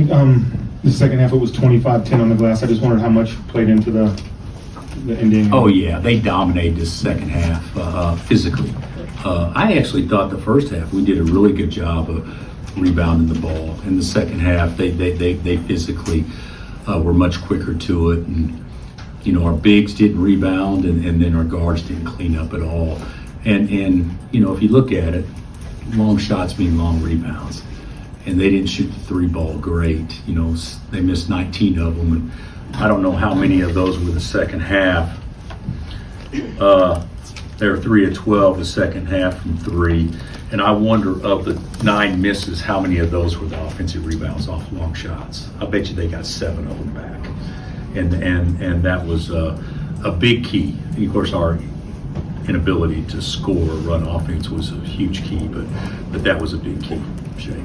think the second half it was 25-10 on the glass. I just wondered how much played into the ending. Oh yeah, they dominated this second half physically. I actually thought the first half we did a really good job of rebounding the ball. In the second half, they physically were much quicker to it, and you know our bigs didn't rebound, and then our guards didn't clean up at all. And you know if you look at it, long shots mean long rebounds, and they didn't shoot the three ball great. You know they missed 19 of them, and I don't know how many of those were the second half. They were 3 of 12 the second half from three. And I wonder of the 9 misses, how many of those were the offensive rebounds off long shots? I bet you they got 7 of them back. And that was a big key. And of course, our inability to score or run offense was a huge key, but that was a big key, Shay.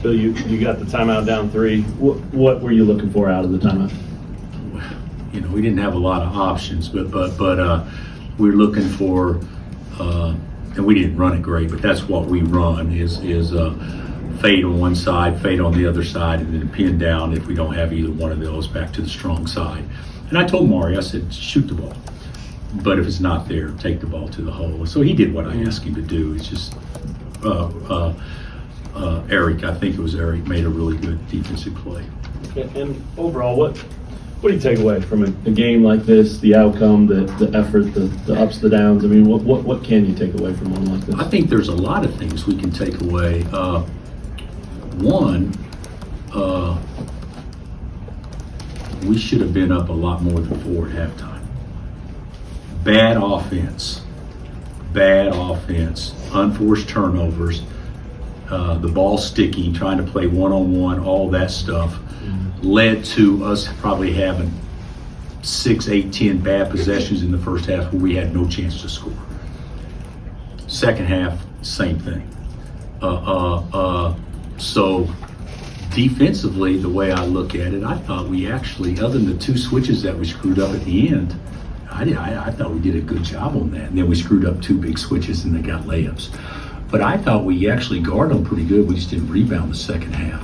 So you got the timeout down 3. What were you looking for out of the timeout? You know, we didn't have a lot of options, but we were looking for, and we didn't run it great, but that's what we run is fade on one side, fade on the other side, and then pin down if we don't have either one of those back to the strong side. And I told Maury, I said, shoot the ball, but if it's not there, take the ball to the hole. So he did what I asked him to do. It's just Eric, I think it was Eric, made a really good defensive play. And overall, what do you take away from a game like this? The outcome, the effort, the ups, the downs. I mean, what can you take away from one like this? I think there's a lot of things we can take away. One, we should have been up a lot more than 4 at halftime. Bad offense, unforced turnovers, the ball sticking, trying to play one-on-one, all that stuff led to us probably having 6, 8, 10 bad possessions in the first half where we had no chance to score. Second half, same thing. So defensively, the way I look at it, I thought we actually, other than the 2 switches that we screwed up at the end, I thought we did a good job on that. And then we screwed up 2 big switches and they got layups. But I thought we actually guarded them pretty good. We just didn't rebound the second half.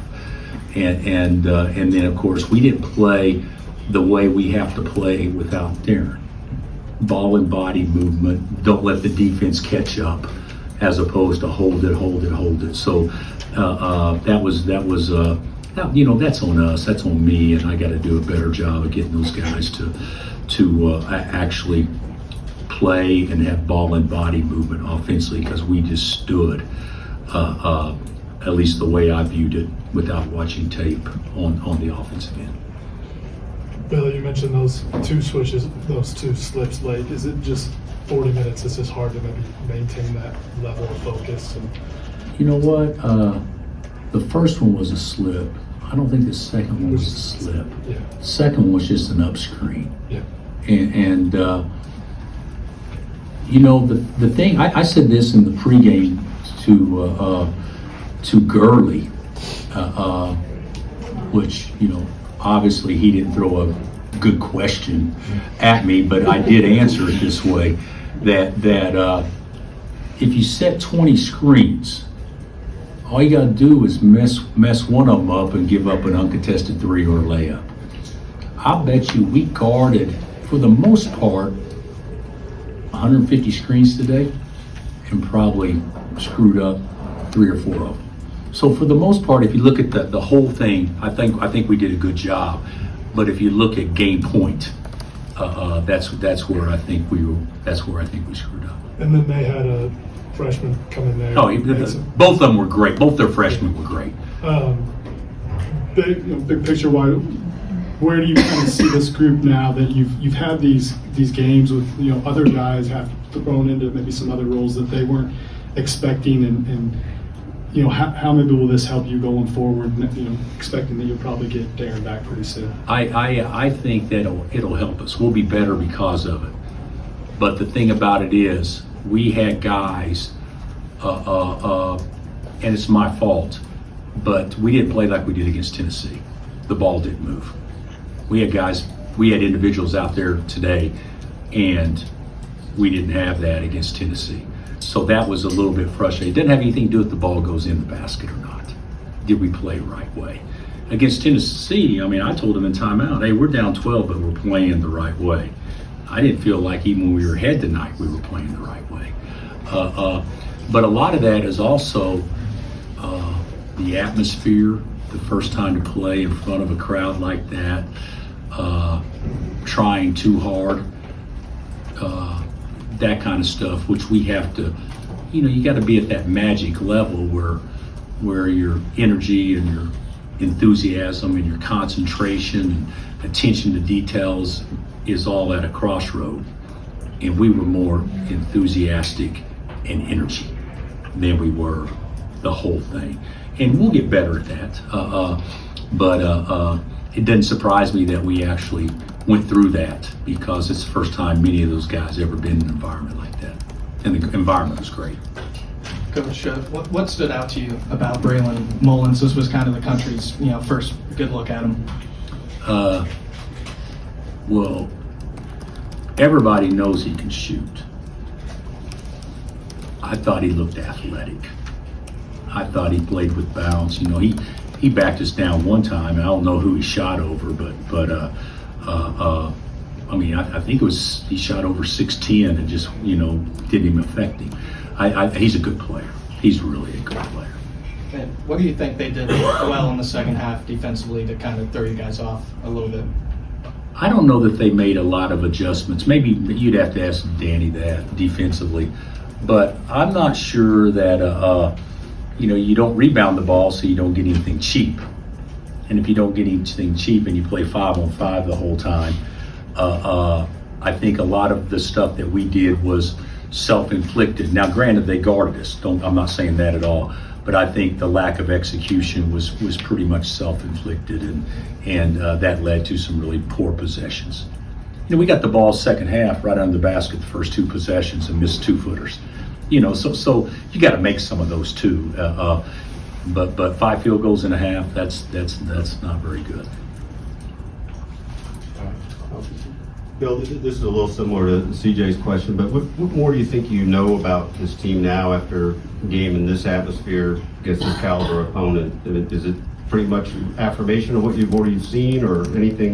And then, of course, we didn't play the way we have to play without Darren. Ball and body movement. Don't let the defense catch up, as opposed to hold it. So that was you know, that's on us. That's on me, and I got to do a better job of getting those guys to actually play and have ball and body movement offensively, because we just stood. At least the way I viewed it without watching tape on the offensive end. Billy, you mentioned those 2 switches, those 2 slips late. Is it just 40 minutes? It's just hard to maybe maintain that level of focus? And You know what? The first one was a slip. I don't think the second one was a slip. Yeah. The second one was just an up screen. Yeah. And you know, the thing, I said this in the pregame to Gurley, which, you know, obviously he didn't throw a good question at me, but I did answer it this way, that if you set 20 screens, all you got to do is mess one of them up and give up an uncontested 3 or a layup. I bet you we guarded, for the most part, 150 screens today and probably screwed up 3 or 4 of them. So for the most part, if you look at the whole thing, I think we did a good job. But if you look at game point, that's where I think we screwed up. And then they had a freshman come in there. Oh, both of them were great. Both their freshmen were great. Big picture, where do you kind of see this group now that you've had these games with, you know, other guys have thrown into maybe some other roles that they weren't expecting, and you know, how maybe will this help you going forward? You know, expecting that you'll probably get Darren back pretty soon. I think that it'll help us. We'll be better because of it. But the thing about it is, we had guys, and it's my fault, but we didn't play like we did against Tennessee. The ball didn't move. We had individuals out there today, and we didn't have that against Tennessee. So that was a little bit frustrating. It didn't have anything to do with the ball goes in the basket or not. Did we play the right way? against Tennessee, I mean, I told them in timeout, hey, we're down 12, but we're playing the right way. I didn't feel like even when we were ahead tonight, we were playing the right way. But a lot of that is also the atmosphere, the first time to play in front of a crowd like that, trying too hard, that kind of stuff, which we have to, you got to be at that magic level where your energy and your enthusiasm and your concentration and attention to details is all at a crossroad. And we were more enthusiastic and energy than we were the whole thing. And we'll get better at that. But it doesn't surprise me that we actually went through that, because it's the first time many of those guys ever been in an environment like that. And the environment was great. Coach, what stood out to you about Braylon Mullins? This was kind of the country's first good look at him. Well, everybody knows he can shoot. I thought he looked athletic. I thought he played with bounce. He backed us down one time, and I don't know who he shot over, but I mean, I think it was, he shot over 6'10" and just, didn't even affect him. He's a good player. He's really a good player. And what do you think they did well in the second half defensively to kind of throw you guys off a little bit? I don't know that they made a lot of adjustments. Maybe you'd have to ask Danny that defensively. But I'm not sure that, you don't rebound the ball so you don't get anything cheap. And if you don't get anything cheap and you play 5-on-5 the whole time, I think a lot of the stuff that we did was self-inflicted. Now, granted, they guarded us. I'm not saying that at all. But I think the lack of execution was pretty much self-inflicted, and that led to some really poor possessions. We got the ball second half right under the basket the first two possessions and missed 2-footers. So you got to make some of those too. But 5 field goals in a half, that's not very good. Bill, this is a little similar to CJ's question, but what more do you think you know about this team now after a game in this atmosphere against this caliber opponent? Is it pretty much affirmation of what you've already seen, or anything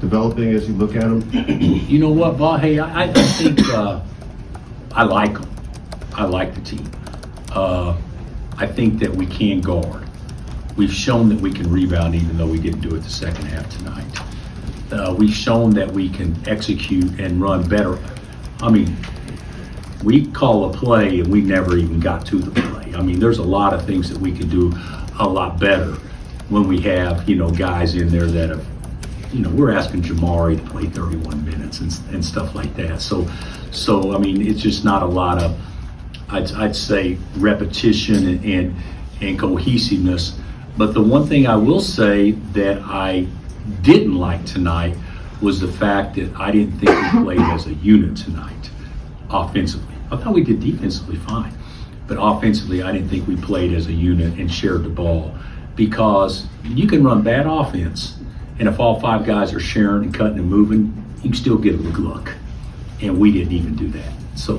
developing as you look at them? You know what, Bob? Hey, I think I like them. I like the team. I think that we can guard. We've shown that we can rebound, even though we didn't do it the second half tonight. We've shown that we can execute and run better. I mean, we call a play and we never even got to the play. I mean, there's a lot of things that we can do a lot better when we have, guys in there that have, we're asking Jamari to play 31 minutes and stuff like that. So I mean, it's just not a lot of, I'd say, repetition and cohesiveness. But the one thing I will say that I didn't like tonight was the fact that I didn't think we played as a unit tonight offensively. I thought we did defensively fine, but offensively I didn't think we played as a unit and shared the ball, because you can run bad offense, and if all 5 guys are sharing and cutting and moving, you can still get a good look, and we didn't even do that. So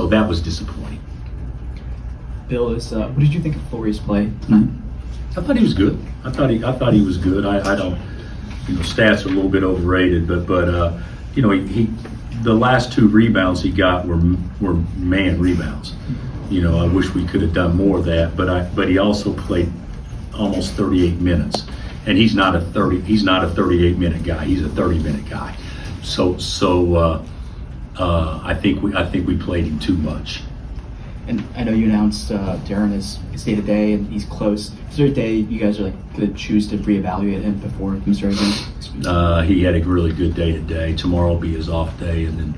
that was disappointing. Bill, what did you think of Flory's play tonight? I thought he was good. I thought he was good. I don't, stats are a little bit overrated, but he the last 2 rebounds he got were man rebounds. I wish we could have done more of that, but he also played almost 38 minutes, and he's not a 38-minute guy. He's a 30-minute guy. So I think we played him too much. And I know you announced Darren is day-to-day and he's close. Is there a day you guys are going to choose to reevaluate him before he starts again? He had a really good day today. Tomorrow will be his off day, and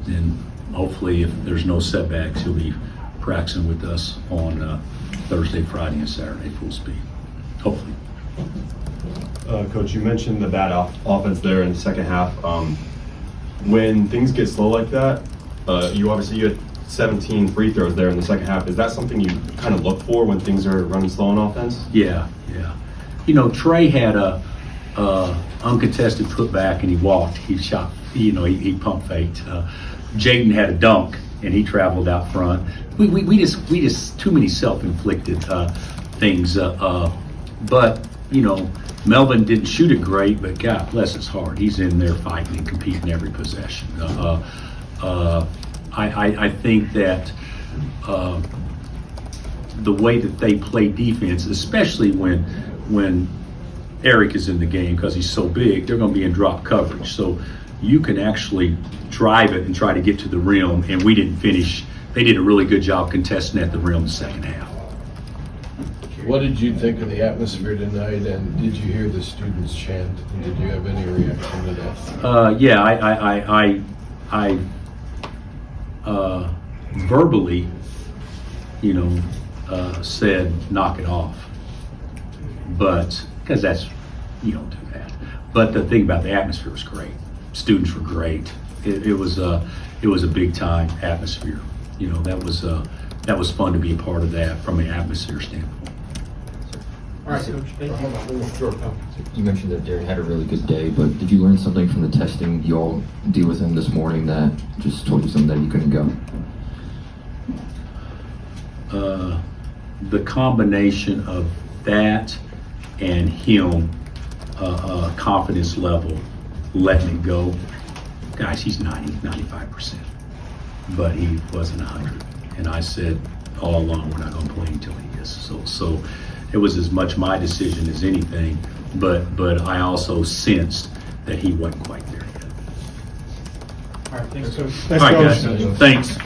then hopefully, if there's no setbacks, he'll be practicing with us on Thursday, Friday, and Saturday full speed. Hopefully. Coach, you mentioned the bad offense there in the second half. When things get slow like that, you had 17 free throws there in the second half. Is that something you kind of look for when things are running slow on offense? Yeah. Trey had a uncontested putback and he walked. He shot. He pump faked. Jaden had a dunk and he traveled out front. We just too many self-inflicted things. But you know, Melvin didn't shoot it great, but God bless his heart, he's in there fighting and competing every possession. I think that the way that they play defense, especially when Eric is in the game because he's so big, they're going to be in drop coverage. So you can actually drive it and try to get to the rim, and we didn't finish. They did a really good job contesting at the rim the second half. What did you think of the atmosphere tonight, and did you hear the students chant? And did you have any reaction to that? Yeah, I verbally, you know, said knock it off, but because that's, you don't do that. But the thing about the atmosphere was great. Students were great. It was a big time atmosphere. You know, that was fun to be a part of that from an atmosphere standpoint. All right, Coach. Thank you. You mentioned that Darren had a really good day, but did you learn something from the testing you all do with him this morning that just told you something that he couldn't go? The combination of that and him, confidence level, letting it go. Guys, he's 95%, but he wasn't 100. And I said all along, we're not going to play until he is. So it was as much my decision as anything, but I also sensed that he wasn't quite there yet. All right, thanks, Coach. All right, guys, thanks.